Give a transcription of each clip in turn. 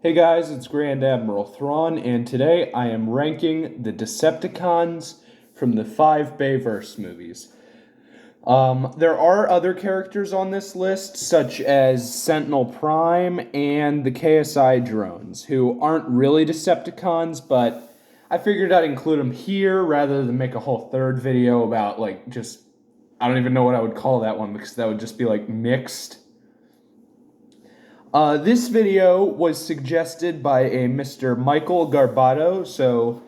Hey guys, it's Grand Admiral Thrawn, and today I am ranking the Decepticons from the 5 Bayverse movies. There are other characters on this list, such as Sentinel Prime and the KSI drones, who aren't really Decepticons, but I figured I'd include them here rather than make a whole third video about, I don't even know what I would call that one because that would just be mixed. This video was suggested by a Mr. Michael Garbato, so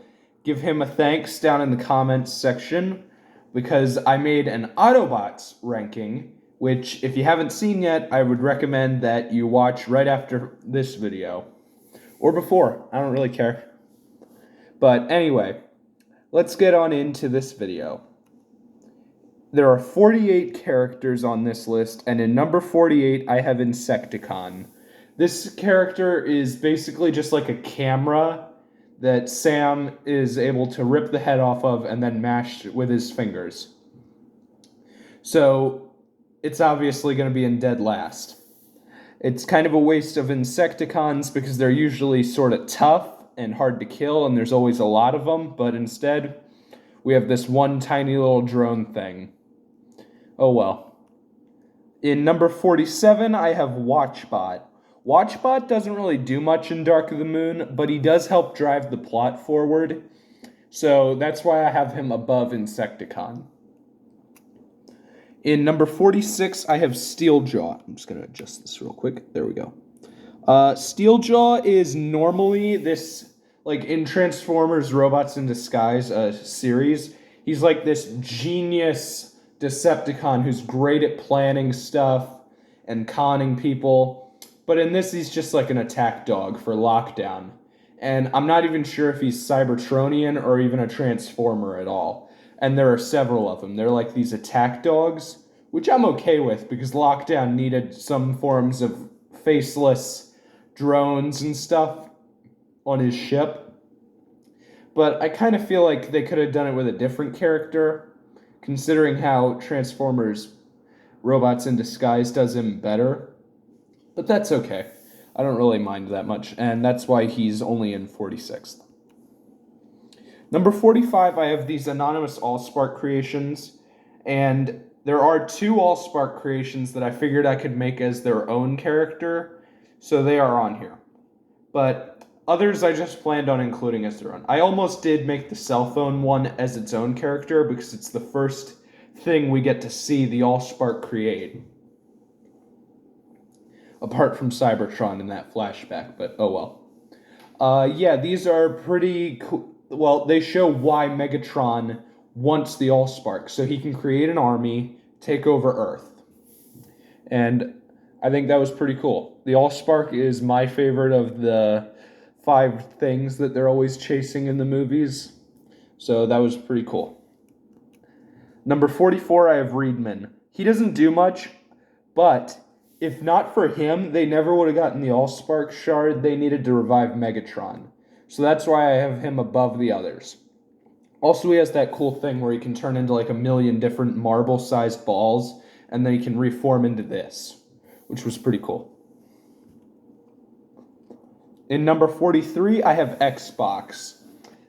give him a thanks down in the comments section because I made an Autobots ranking, which if you haven't seen yet, I would recommend that you watch right after this video. Or before, I don't really care. But anyway, let's get on into this video. There are 48 characters on this list, and in number 48, I have Insecticon. This character is basically just like a camera that Sam is able to rip the head off of and then mash with his fingers. So, it's obviously going to be in dead last. It's kind of a waste of Insecticons because they're usually sort of tough and hard to kill, and there's always a lot of them, but instead, we have this one tiny little drone thing. Oh well. In number 47, I have Watchbot. Watchbot doesn't really do much in Dark of the Moon, but he does help drive the plot forward. So that's why I have him above Insecticon. In number 46, I have Steeljaw. I'm just going to adjust this real quick. There we go. Steeljaw is normally this, in Transformers Robots in Disguise series, he's like this genius Decepticon who's great at planning stuff and conning people. But in this, he's just like an attack dog for Lockdown. And I'm not even sure if he's Cybertronian or even a Transformer at all. And there are several of them. They're like these attack dogs, which I'm okay with because Lockdown needed some forms of faceless drones and stuff on his ship. But I kind of feel like they could have done it with a different character, considering how Transformers Robots in Disguise does him better. But that's okay. I don't really mind that much, and that's why he's only in 46th. Number 45, I have these anonymous allspark creations, and there are 2 allspark creations that I figured I could make as their own character, so they are on here. But others I just planned on including as their own. I almost did make the cell phone one as its own character because it's the first thing we get to see the allspark create. Apart from Cybertron in that flashback, but oh well. Yeah, these are pretty cool. Well, they show why Megatron wants the Allspark, so he can create an army, take over Earth. And I think that was pretty cool. The Allspark is my favorite of the 5 things that they're always chasing in the movies, so that was pretty cool. Number 44, I have Reedman. He doesn't do much, but if not for him, they never would have gotten the Allspark shard they needed to revive Megatron. So that's why I have him above the others. Also, he has that cool thing where he can turn into a million different marble-sized balls, and then he can reform into this, which was pretty cool. In number 43, I have Xbox.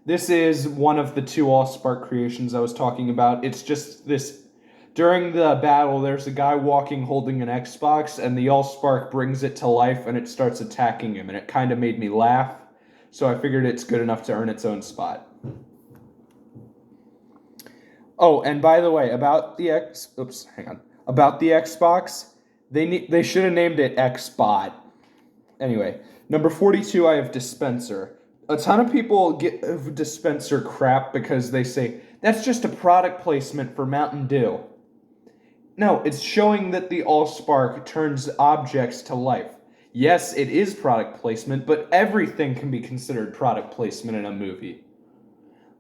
This is one of the 2 Allspark creations I was talking about. It's just this. During the battle, there's a guy walking holding an Xbox, and the Allspark brings it to life, and it starts attacking him, and it kind of made me laugh, so I figured it's good enough to earn its own spot. Oh, and by the way, about the Xbox, they should have named it Xbot. Anyway, number 42, I have Dispensor. A ton of people give Dispensor crap because they say, that's just a product placement for Mountain Dew. No, it's showing that the Allspark turns objects to life. Yes, it is product placement, but everything can be considered product placement in a movie.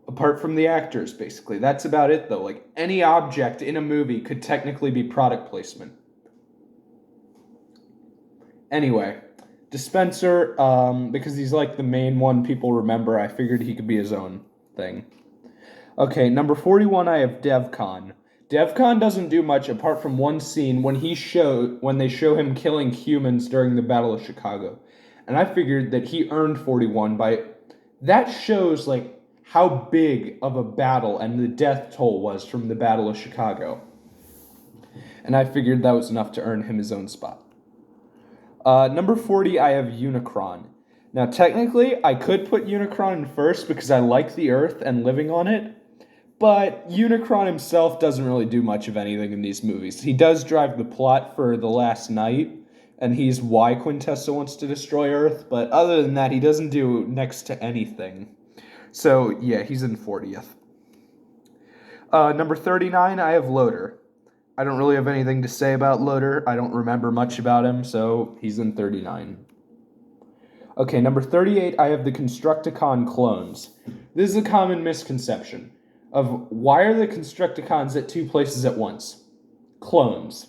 Apart from the actors, basically. That's about it, though. Any object in a movie could technically be product placement. Anyway, Dispensor, because he's the main one people remember, I figured he could be his own thing. Okay, number 41, I have Devcon. Devcon doesn't do much apart from one scene when they show him killing humans during the Battle of Chicago. And I figured that he earned 41 by... That shows, like, how big of a battle and the death toll was from the Battle of Chicago. And I figured that was enough to earn him his own spot. Number 40, I have Unicron. Now, technically, I could put Unicron in first because I like the Earth and living on it, but Unicron himself doesn't really do much of anything in these movies. He does drive the plot for The Last Night, and he's why Quintessa wants to destroy Earth, but other than that, he doesn't do next to anything. So, yeah, he's in 40th. Number 39, I have Loader. I don't really have anything to say about Loader. I don't remember much about him, so he's in 39. Okay, number 38, I have the Constructicon clones. This is a common misconception of why are the Constructicons at two places at once? Clones.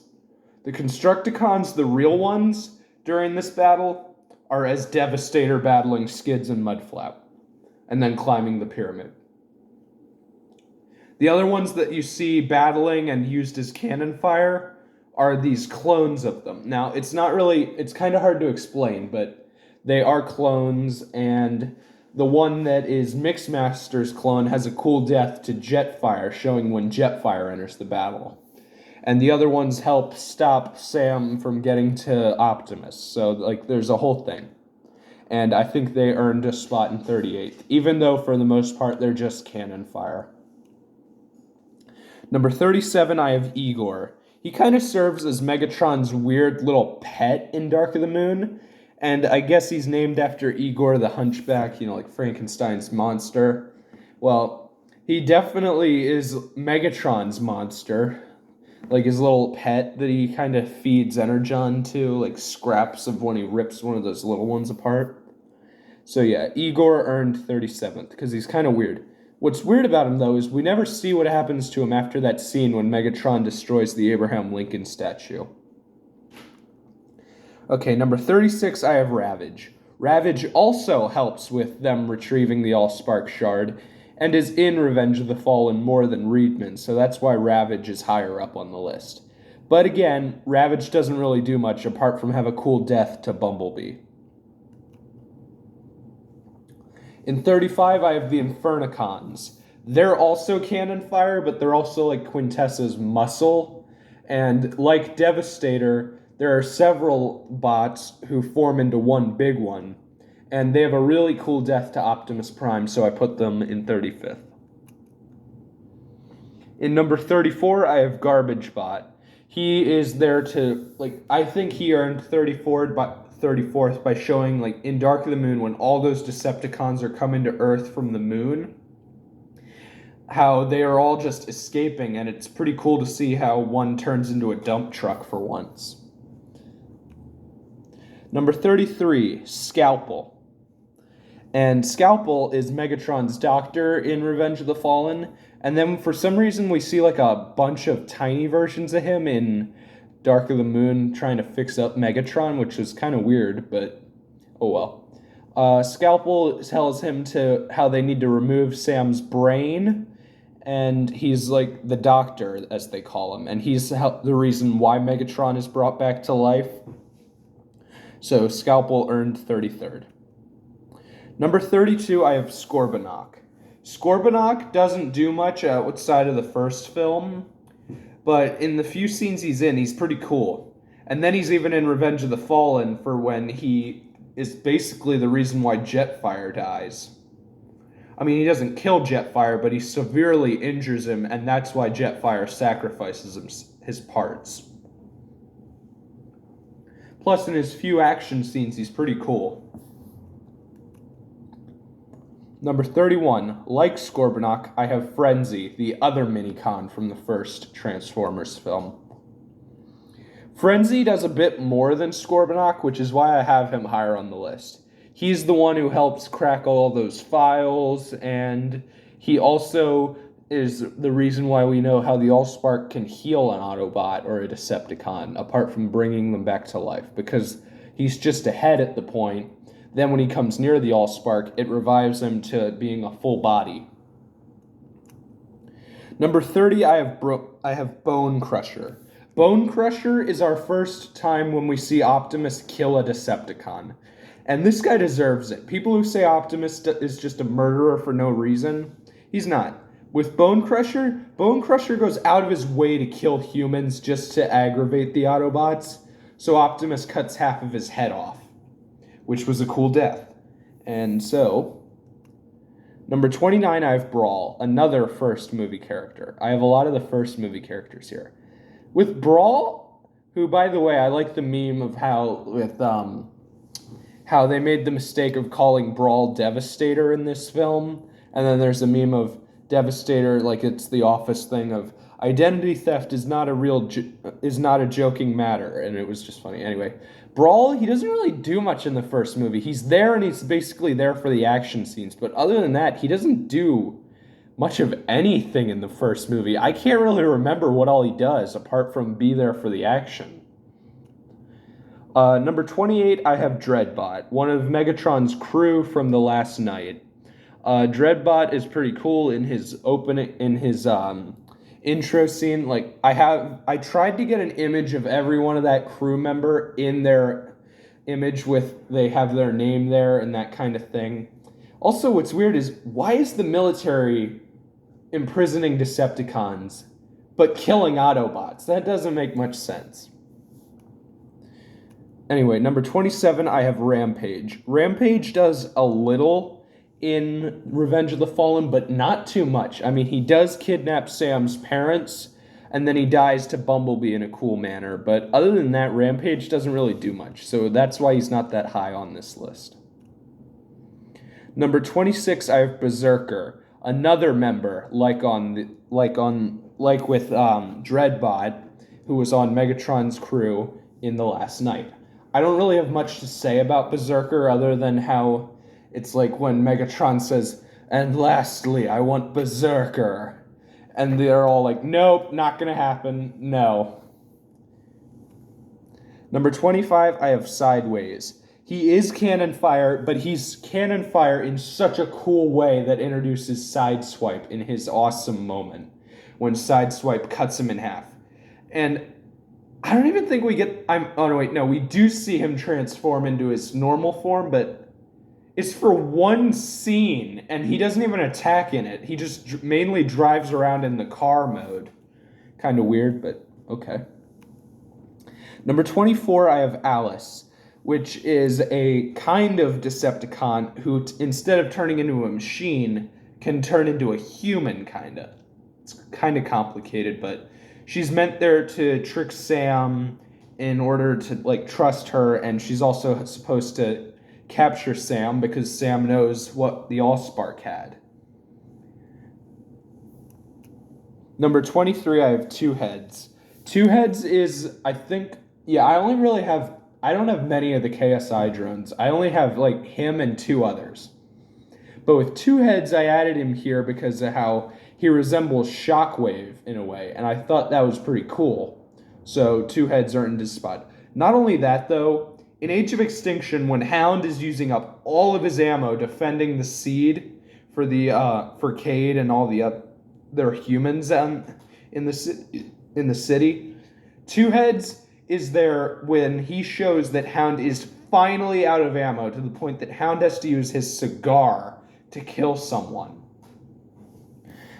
The Constructicons, the real ones, during this battle, are as Devastator battling Skids and Mudflap, and then climbing the pyramid. The other ones that you see battling and used as cannon fire are these clones of them. Now, it's kind of hard to explain, but they are clones, and the one that is Mixmaster's clone has a cool death to Jetfire, showing when Jetfire enters the battle. And the other ones help stop Sam from getting to Optimus, so, like, there's a whole thing. And I think they earned a spot in 38th, even though, for the most part, they're just cannon fire. Number 37, I have Igor. He kind of serves as Megatron's weird little pet in Dark of the Moon, and I guess he's named after Igor the Hunchback, like Frankenstein's monster. Well, he definitely is Megatron's monster, like his little pet that he kind of feeds Energon to, like scraps of when he rips one of those little ones apart. So yeah, Igor earned 37th, because he's kind of weird. What's weird about him, though, is we never see what happens to him after that scene when Megatron destroys the Abraham Lincoln statue. Okay, number 36, I have Ravage. Ravage also helps with them retrieving the allspark shard, and is in Revenge of the Fallen more than Reedman, so that's why Ravage is higher up on the list. But again, Ravage doesn't really do much apart from have a cool death to Bumblebee. In 35, I have the Infernocons. They're also cannon fire, but they're also like Quintessa's muscle, and like Devastator, there are several bots who form into one big one, and they have a really cool death to Optimus Prime, so I put them in 35th. In number 34, I have garbagebot. He is there to, I think he earned 34th by showing, in Dark of the Moon, when all those Decepticons are coming to Earth from the moon, how they are all just escaping, and it's pretty cool to see how one turns into a dump truck for once. Number 33, Scalpel. And Scalpel is Megatron's doctor in Revenge of the Fallen, and then for some reason we see a bunch of tiny versions of him in Dark of the Moon trying to fix up Megatron, which is kind of weird, but oh well. Scalpel tells him how they need to remove Sam's brain, and he's the doctor, as they call him, and he's the reason why Megatron is brought back to life. So Scalpel earned 33rd. Number 32, I have Scorponok. Scorponok doesn't do much outside of the first film, but in the few scenes he's in, he's pretty cool. And then he's even in Revenge of the Fallen for when he is basically the reason why Jetfire dies. I mean, he doesn't kill Jetfire, but he severely injures him, and that's why Jetfire sacrifices his parts. Plus, in his few action scenes, he's pretty cool. Number 31, like Scorponok, I have Frenzy, the other Minicon from the first Transformers film. Frenzy does a bit more than Scorponok, which is why I have him higher on the list. He's the one who helps crack all those files, and he also is the reason why we know how the allspark can heal an Autobot or a Decepticon, apart from bringing them back to life, because he's just a head at the point. Then when he comes near the allspark, it revives him to being a full body. Number 30, I have Bone Crusher. Bone Crusher is our first time when we see Optimus kill a Decepticon. And this guy deserves it. People who say Optimus is just a murderer for no reason, he's not. With Bone Crusher goes out of his way to kill humans just to aggravate the Autobots. So Optimus cuts half of his head off, which was a cool death. And so, number 29, I have Brawl, another first movie character. I have a lot of the first movie characters here. With Brawl, who, by the way, I like the meme of how they made the mistake of calling Brawl Devastator in this film, and then there's a meme of Devastator, like it's the Office thing of identity theft is not a joking matter, and it was just funny. Anyway, Brawl, he doesn't really do much in the first movie. He's there, and he's basically there for the action scenes, but other than that, he doesn't do much of anything in the first movie. I can't really remember what all he does, apart from be there for the action. Number 28, I have Dreadbot, one of Megatron's crew from The Last Night. Dreadbot is pretty cool in his intro scene. Like, I tried to get an image of every one of that crew member in their image they have their name there and that kind of thing. Also, what's weird is, why is the military imprisoning Decepticons but killing Autobots? That doesn't make much sense. Anyway, number 27, I have Rampage. Rampage does a little in Revenge of the Fallen, but not too much. I mean, he does kidnap Sam's parents, and then he dies to Bumblebee in a cool manner. But other than that, Rampage doesn't really do much, so that's why he's not that high on this list. Number 26, I have Berserker, another member like with Dreadbot, who was on Megatron's crew in The Last Night. I don't really have much to say about Berserker other than how it's like when Megatron says, "And lastly, I want Berserker," and they're all like, "Nope, not gonna happen. No." Number 25, I have Sideways. He is cannon fire, but he's cannon fire in such a cool way that introduces Sideswipe in his awesome moment when Sideswipe cuts him in half. And I don't even think we get... we do see him transform into his normal form, but it's for one scene, and he doesn't even attack in it. He just mainly drives around in the car mode. Kind of weird, but okay. Number 24, I have Alice, which is a kind of Decepticon who, instead of turning into a machine, can turn into a human, kind of. It's kind of complicated, but she's meant there to trick Sam in order to, like, trust her, and she's also supposed to capture Sam because Sam knows what the allspark had. Number 23, I have Two Heads. Two Heads is, I think... Yeah, I don't have many of the KSI drones. I only have, like, him and two others. But with Two Heads, I added him here because of how he resembles Shockwave in a way, and I thought that was pretty cool. So Two Heads are in this spot. Not only that, though, in Age of Extinction, when Hound is using up all of his ammo defending the seed for Cade and all the other humans in the city, Two Heads is there when he shows that Hound is finally out of ammo to the point that Hound has to use his cigar to kill someone.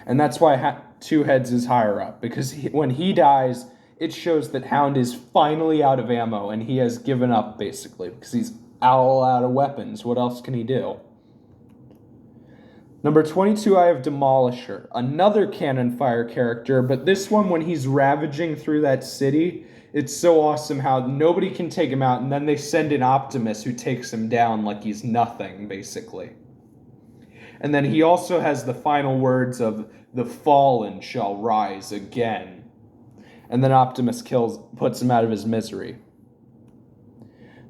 And that's why Two Heads is higher up, because when he dies, it shows that Hound is finally out of ammo and he has given up, basically, because he's all out of weapons. What else can he do? Number 22, I have Demolishor, another cannon fire character, but this one, when he's ravaging through that city, it's so awesome how nobody can take him out, and then they send in Optimus who takes him down like he's nothing, basically. And then he also has the final words of, "The fallen shall rise again." And then Optimus puts him out of his misery.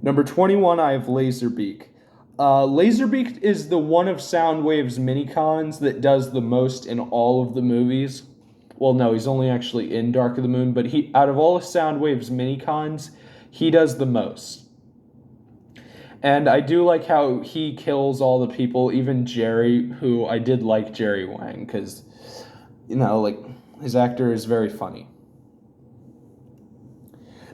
Number 21, I have Laserbeak. Laserbeak is the one of Soundwave's minicons that does the most in all of the movies. Well, no, he's only actually in Dark of the Moon, but out of all of Soundwave's minicons, he does the most. And I do like how he kills all the people, even Jerry, who I did like Jerry Wang, because, his actor is very funny.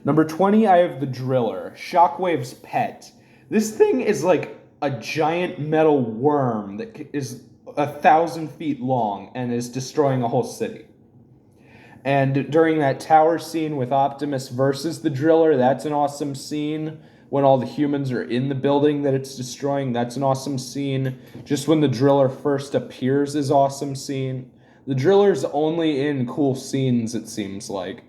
Number 20, I have the Driller, Shockwave's pet. This thing is like a giant metal worm that is 1,000 feet long and is destroying a whole city. And during that tower scene with Optimus versus the Driller, that's an awesome scene. When all the humans are in the building that it's destroying, that's an awesome scene. Just when the Driller first appears is awesome scene. The Driller's only in cool scenes, it seems like.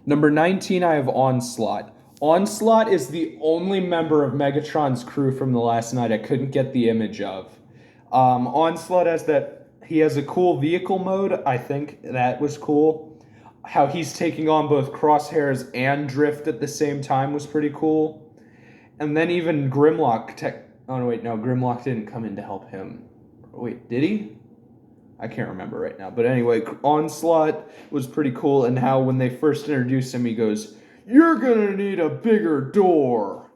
Number 19, I have Onslaught. Onslaught is the only member of Megatron's crew from the last night I couldn't get the image of. Onslaught has he has a cool vehicle mode. I think that was cool. How he's taking on both crosshairs and drift at the same time was pretty cool. And then even Grimlock Grimlock didn't come in to help him. Wait, did he? I can't remember right now. But anyway, Onslaught was pretty cool, and how when they first introduced him, he goes, "You're gonna need a bigger door."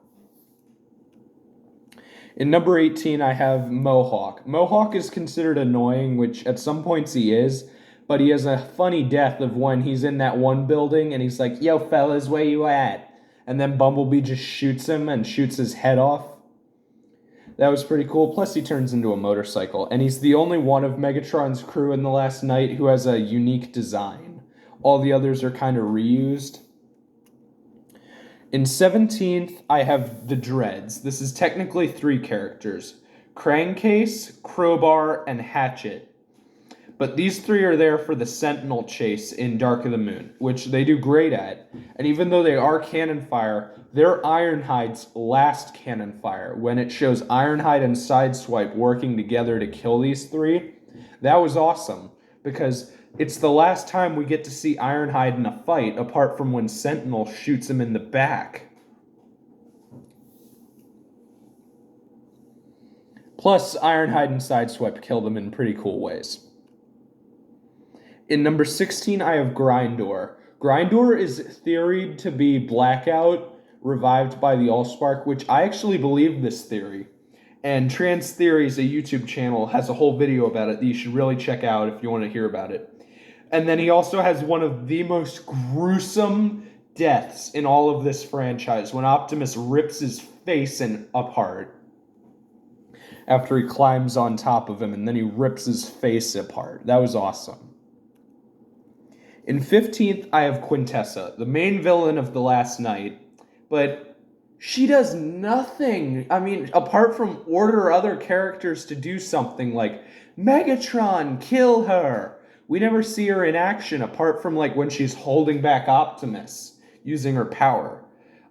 In number 18, I have Mohawk. Mohawk is considered annoying, which at some points he is, but he has a funny death of when he's in that one building, and he's like, "Yo, fellas, where you at?" And then Bumblebee just shoots him and shoots his head off. That was pretty cool. Plus, he turns into a motorcycle. And he's the only one of Megatron's crew in the last night who has a unique design. All the others are kind of reused. In 17th, I have the Dreads. This is technically 3 characters. Crankcase, Crowbar, and Hatchet. But these 3 are there for the Sentinel chase in Dark of the Moon, which they do great at. And even though they are cannon fire, their Ironhide's last cannon fire, when it shows Ironhide and Sideswipe working together to kill these 3, that was awesome. Because it's the last time we get to see Ironhide in a fight, apart from when Sentinel shoots him in the back. Plus, Ironhide and Sideswipe kill them in pretty cool ways. In number 16, I have Grindor. Grindor is theoried to be Blackout, revived by the allspark, which I actually believe this theory. And Trans Theories, a YouTube channel, has a whole video about it that you should really check out if you want to hear about it. And then he also has one of the most gruesome deaths in all of this franchise, when Optimus rips his face apart after he climbs on top of him, and then he rips his face apart. That was awesome. In 15th, I have Quintessa, the main villain of the last night, but she does nothing. I mean, apart from order other characters to do something like, "Megatron, kill her." We never see her in action apart from like when she's holding back Optimus, using her power.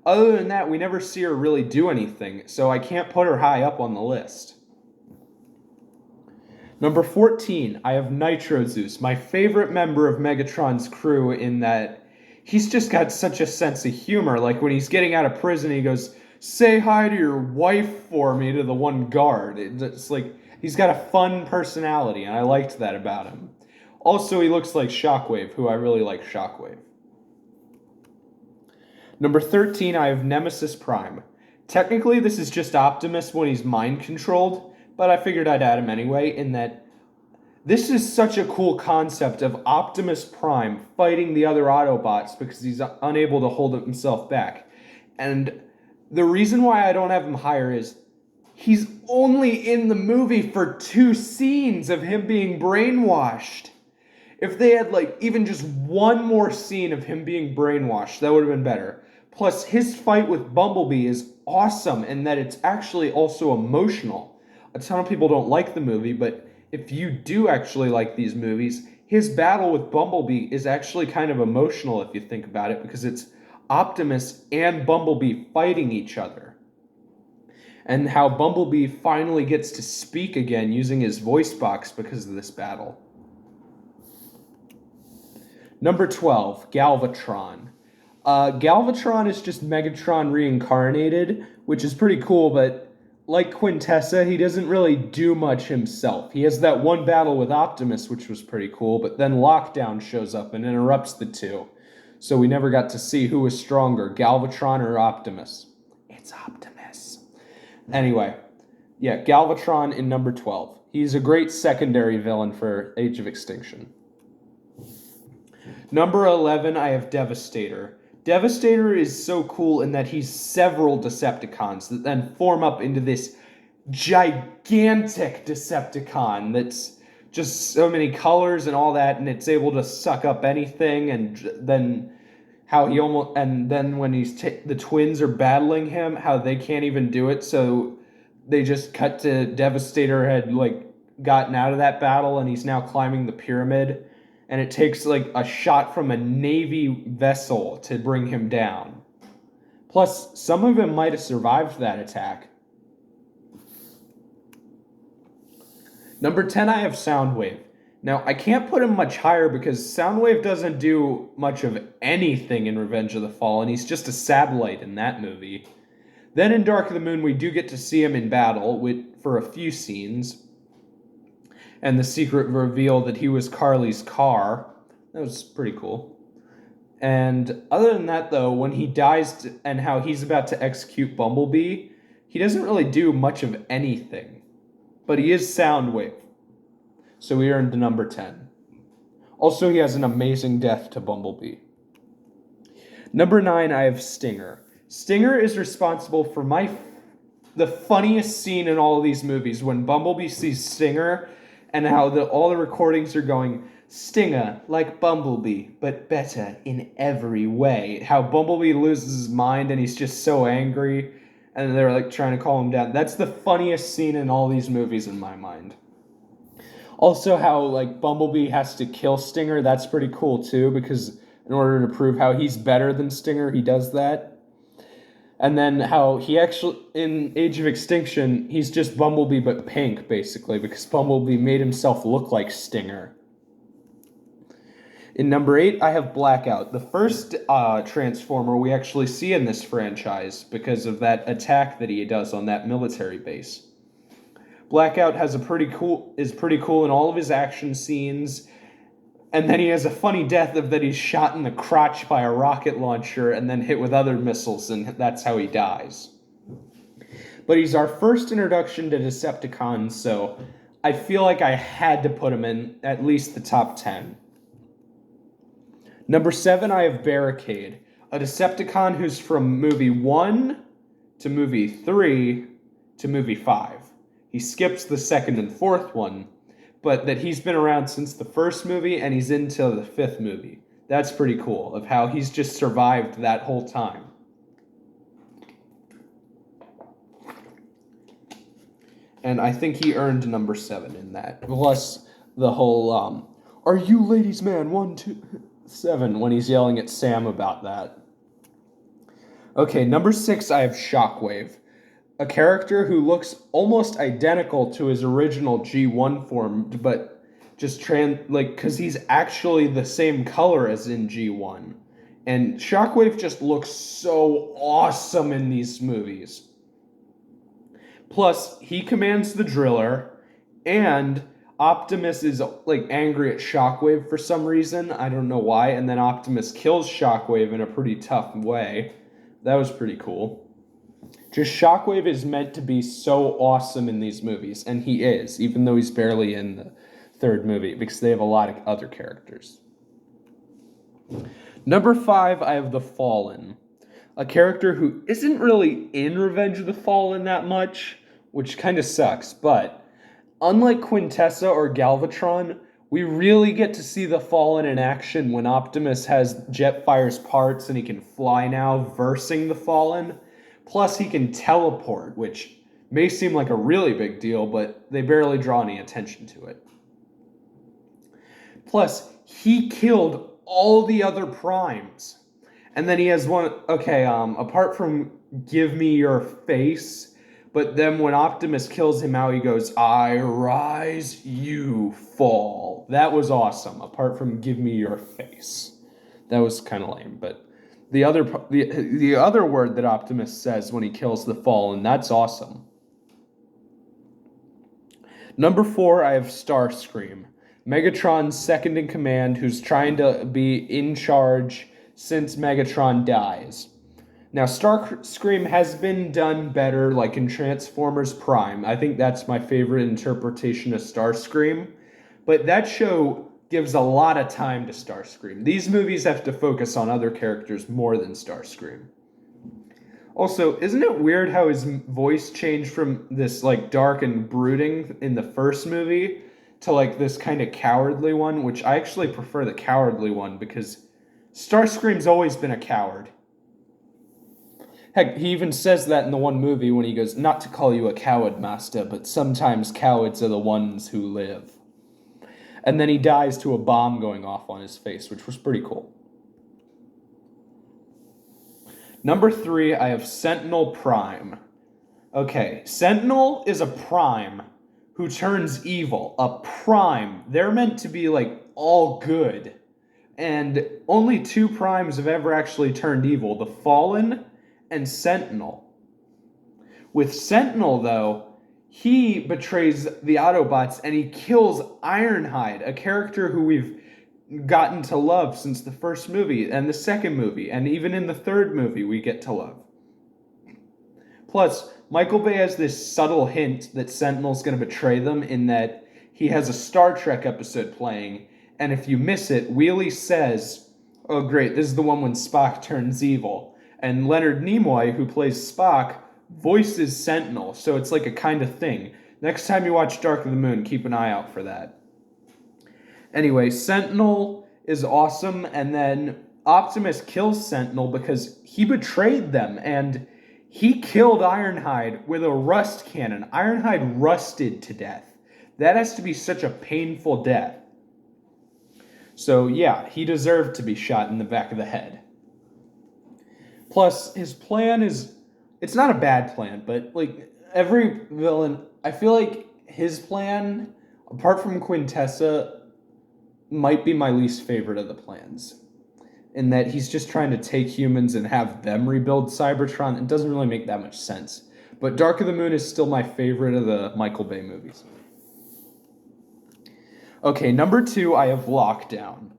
Other than that, we never see her really do anything, so I can't put her high up on the list. Number 14, I have Nitro Zeus, my favorite member of Megatron's crew, in that he's just got such a sense of humor. Like when he's getting out of prison, he goes, "Say hi to your wife for me," to the one guard. It's like he's got a fun personality, and I liked that about him. Also, he looks like Shockwave, who I really like Shockwave. Number 13, I have Nemesis Prime. Technically, this is just Optimus when he's mind-controlled, but I figured I'd add him anyway, in that this is such a cool concept of Optimus Prime fighting the other Autobots because he's unable to hold himself back. And the reason why I don't have him higher is he's only in the movie for 2 scenes of him being brainwashed. If they had like even just one more scene of him being brainwashed, that would have been better. Plus, his fight with Bumblebee is awesome in that it's actually also emotional. A ton of people don't like the movie, but if you do actually like these movies, his battle with Bumblebee is actually kind of emotional if you think about it, because it's Optimus and Bumblebee fighting each other. And how Bumblebee finally gets to speak again using his voice box because of this battle. Number 12, Galvatron. Galvatron is just Megatron reincarnated, which is pretty cool, but like Quintessa, he doesn't really do much himself. He has that one battle with Optimus, which was pretty cool, but then Lockdown shows up and interrupts the two. So we never got to see who was stronger, Galvatron or Optimus. It's Optimus. Anyway, yeah, Galvatron in number 12. He's a great secondary villain for Age of Extinction. Number 11, I have Devastator. Devastator is so cool in that he's several Decepticons that then form up into this gigantic Decepticon that's just so many colors and all that, and it's able to suck up anything, and then how he almost, and then when the twins are battling him, how they can't even do it, so they just cut to Devastator had like gotten out of that battle and he's now climbing the pyramid, and it takes like a shot from a Navy vessel to bring him down. Plus, some of them might have survived that attack. Number 10, I have Soundwave. Now, I can't put him much higher because Soundwave doesn't do much of anything in Revenge of the Fallen. He's just a satellite in that movie. Then in Dark of the Moon, we do get to see him in battle for a few scenes. And the secret reveal that he was Carly's car. That was pretty cool. And other than that, though, when he dies and how he's about to execute Bumblebee, he doesn't really do much of anything. But he is Soundwave. So he earned the number 10. Also, he has an amazing death to Bumblebee. Number 9, I have Stinger. Stinger is responsible for the funniest scene in all of these movies when Bumblebee sees Stinger and how all the recordings are going, Stinger, like Bumblebee, but better in every way. How Bumblebee loses his mind and he's just so angry and they're like trying to calm him down. That's the funniest scene in all these movies in my mind. Also, how like Bumblebee has to kill Stinger, that's pretty cool too, because in order to prove how he's better than Stinger, he does that. And then how he actually, in Age of Extinction, he's just Bumblebee but pink, basically, because Bumblebee made himself look like Stinger. In number 8, I have Blackout, the first Transformer we actually see in this franchise because of that attack that he does on that military base. Blackout is pretty cool in all of his action scenes, and then he has a funny death of that he's shot in the crotch by a rocket launcher and then hit with other missiles, and that's how he dies. But he's our first introduction to Decepticons, so I feel like I had to put him in at least the top 10. Number 7, I have Barricade, a Decepticon who's from movie 1 to movie 3 to movie 5. He skips the second and fourth one, but that he's been around since the first movie and he's into the 5th movie. That's pretty cool, of how he's just survived that whole time. And I think he earned number 7 in that. Plus the whole, are you ladies man, 1, 2, 7, when he's yelling at Sam about that. Okay, number 6, I have Shockwave. A character who looks almost identical to his original G1 form, but just because he's actually the same color as in G1. And Shockwave just looks so awesome in these movies. Plus, he commands the Driller, and Optimus is like angry at Shockwave for some reason. I don't know why, and then Optimus kills Shockwave in a pretty tough way. That was pretty cool. Just Shockwave is meant to be so awesome in these movies, and he is, even though he's barely in the 3rd movie, because they have a lot of other characters. Number 5, I have the Fallen. A character who isn't really in Revenge of the Fallen that much, which kind of sucks, but unlike Quintessa or Galvatron, we really get to see the Fallen in action when Optimus has Jetfire's parts and he can fly now, versing the Fallen. Plus, he can teleport, which may seem like a really big deal, but they barely draw any attention to it. Plus, he killed all the other primes. And then he has one, apart from give me your face, but then when Optimus kills him out, he goes, I rise, you fall. That was awesome, apart from give me your face. That was kind of lame, but the other word that Optimus says when he kills the Fallen, that's awesome. Number 4, I have Starscream. Megatron's second in command, who's trying to be in charge since Megatron dies. Now, Starscream has been done better, like in Transformers Prime. I think that's my favorite interpretation of Starscream. But that show gives a lot of time to Starscream. These movies have to focus on other characters more than Starscream. Also, isn't it weird how his voice changed from this like dark and brooding in the first movie to like this kind of cowardly one, which I actually prefer the cowardly one because Starscream's always been a coward. Heck, he even says that in the one movie when he goes, "Not to call you a coward, master, but sometimes cowards are the ones who live." And then he dies to a bomb going off on his face, which was pretty cool. Number 3, I have Sentinel Prime. Okay, Sentinel is a Prime who turns evil. A Prime. They're meant to be, like, all good. And only 2 Primes have ever actually turned evil. The Fallen and Sentinel. With Sentinel, though, he betrays the Autobots and he kills Ironhide, a character who we've gotten to love since the first movie and the second movie, and even in the third movie we get to love. Plus, Michael Bay has this subtle hint that Sentinel's going to betray them in that he has a Star Trek episode playing, and if you miss it, Wheelie says, "Oh great, this is the one when Spock turns evil." And Leonard Nimoy, who plays Spock, voices Sentinel, so it's like a kind of thing. Next time you watch Dark of the Moon, keep an eye out for that. Anyway, Sentinel is awesome, and then Optimus kills Sentinel because he betrayed them, and he killed Ironhide with a rust cannon. Ironhide rusted to death. That has to be such a painful death. So yeah, he deserved to be shot in the back of the head. Plus, his plan is... It's not a bad plan, but like every villain... I feel like his plan, apart from Quintessa, might be my least favorite of the plans. In that he's just trying to take humans and have them rebuild Cybertron. It doesn't really make that much sense. But Dark of the Moon is still my favorite of the Michael Bay movies. Okay, number 2, I have Lockdown.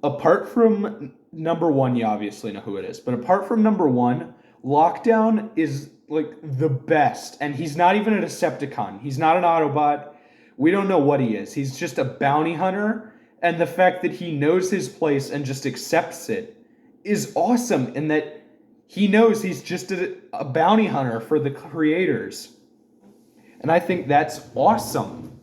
Apart from number 1, you obviously know who it is. But apart from number 1, Lockdown is like the best. And he's not even a Decepticon. He's not an Autobot. We don't know what he is. He's just a bounty hunter. And the fact that he knows his place and just accepts it is awesome. In that he knows he's just a bounty hunter for the creators. And I think that's awesome.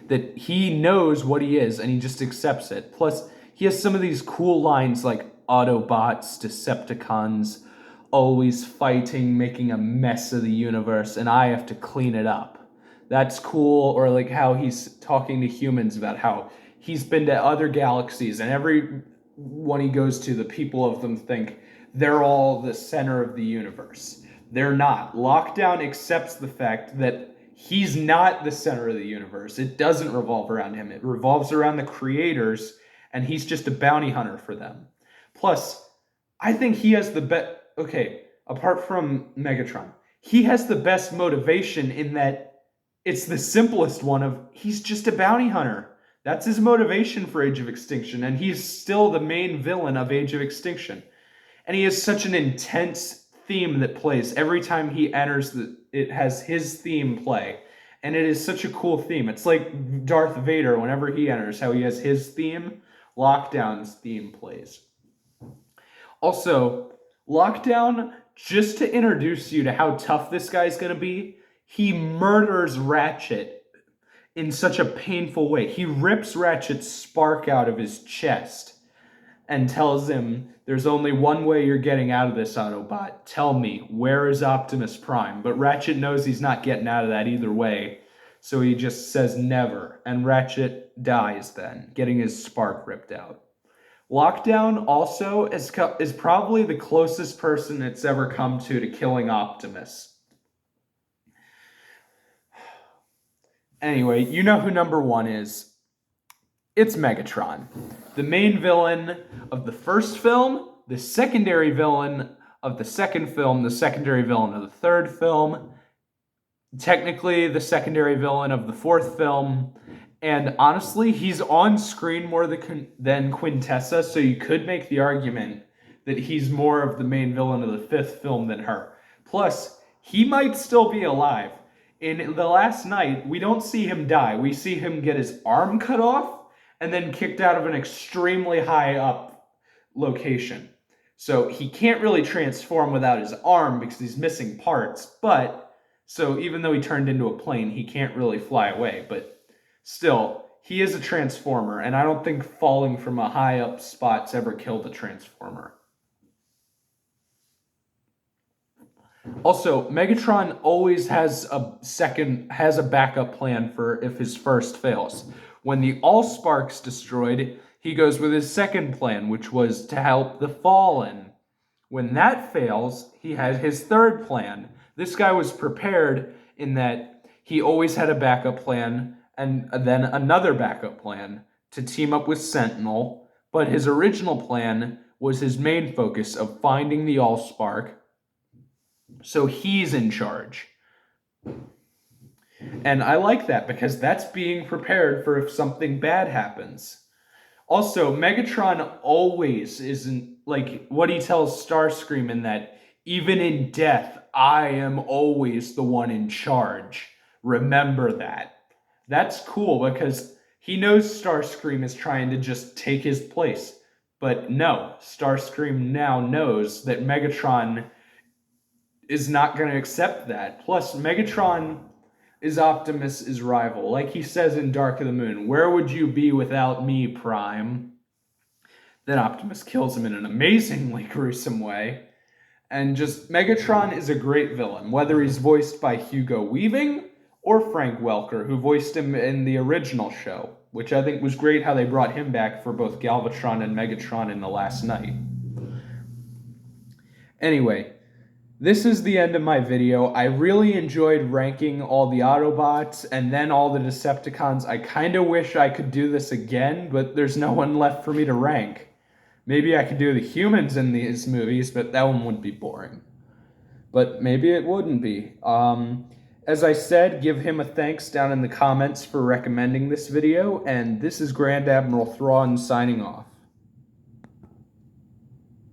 That he knows what he is and he just accepts it. Plus, he has some of these cool lines like Autobots, Decepticons, always fighting, making a mess of the universe, and I have to clean it up. That's cool. Or like how he's talking to humans about how he's been to other galaxies, and every one he goes to, the people of them think they're all the center of the universe. They're not. Lockdown accepts the fact that he's not the center of the universe. It doesn't revolve around him. It revolves around the creators, and he's just a bounty hunter for them. Plus, I think he has the best... Okay, apart from Megatron, he has the best motivation in that it's the simplest one of he's just a bounty hunter. That's his motivation for Age of Extinction, and he's still the main villain of Age of Extinction. And he has such an intense theme that plays every time he enters. It has his theme play, and it is such a cool theme. It's like Darth Vader, whenever he enters, how he has his theme, Lockdown's theme plays. Also, Lockdown, just to introduce you to how tough this guy's going to be, he murders Ratchet in such a painful way. He rips Ratchet's spark out of his chest and tells him, "There's only one way you're getting out of this, Autobot. Tell me, where is Optimus Prime?" But Ratchet knows he's not getting out of that either way, so he just says never, and Ratchet dies then, getting his spark ripped out. Lockdown also is probably the closest person it's ever come to killing Optimus. Anyway, you know who number 1 is. It's Megatron. The main villain of the first film, the secondary villain of the second film, the secondary villain of the third film, technically the secondary villain of the fourth film, and honestly, he's on screen more than Quintessa, so you could make the argument that he's more of the main villain of the fifth film than her. Plus, he might still be alive. In The Last Night, we don't see him die. We see him get his arm cut off, and then kicked out of an extremely high up location. So he can't really transform without his arm because he's missing parts, but so even though he turned into a plane, he can't really fly away, but still, he is a transformer, and I don't think falling from a high up spot's ever killed a transformer. Also, Megatron always has a backup plan for if his first fails. When the allspark's destroyed, he goes with his second plan, which was to help the Fallen. When that fails, he has his third plan. This guy was prepared in that he always had a backup plan and then another backup plan to team up with Sentinel, but his original plan was his main focus of finding the allspark. So he's in charge. And I like that because that's being prepared for if something bad happens. Also, Megatron always isn't like what he tells Starscream in that even in death, I am always the one in charge. Remember that. That's cool because he knows Starscream is trying to just take his place. But no, Starscream now knows that Megatron is not going to accept that. Plus, Megatron is Optimus's rival. Like he says in Dark of the Moon, where would you be without me, Prime? Then Optimus kills him in an amazingly gruesome way. And just, Megatron is a great villain, whether he's voiced by Hugo Weaving or Frank Welker, who voiced him in the original show, which I think was great how they brought him back for both Galvatron and Megatron in The Last Night. Anyway, this is the end of my video. I really enjoyed ranking all the Autobots and then all the Decepticons. I kind of wish I could do this again, but there's no one left for me to rank. Maybe I could do the humans in these movies, but that one would be boring. But maybe it wouldn't be. As I said, give him a thanks down in the comments for recommending this video, and this is Grand Admiral Thrawn signing off.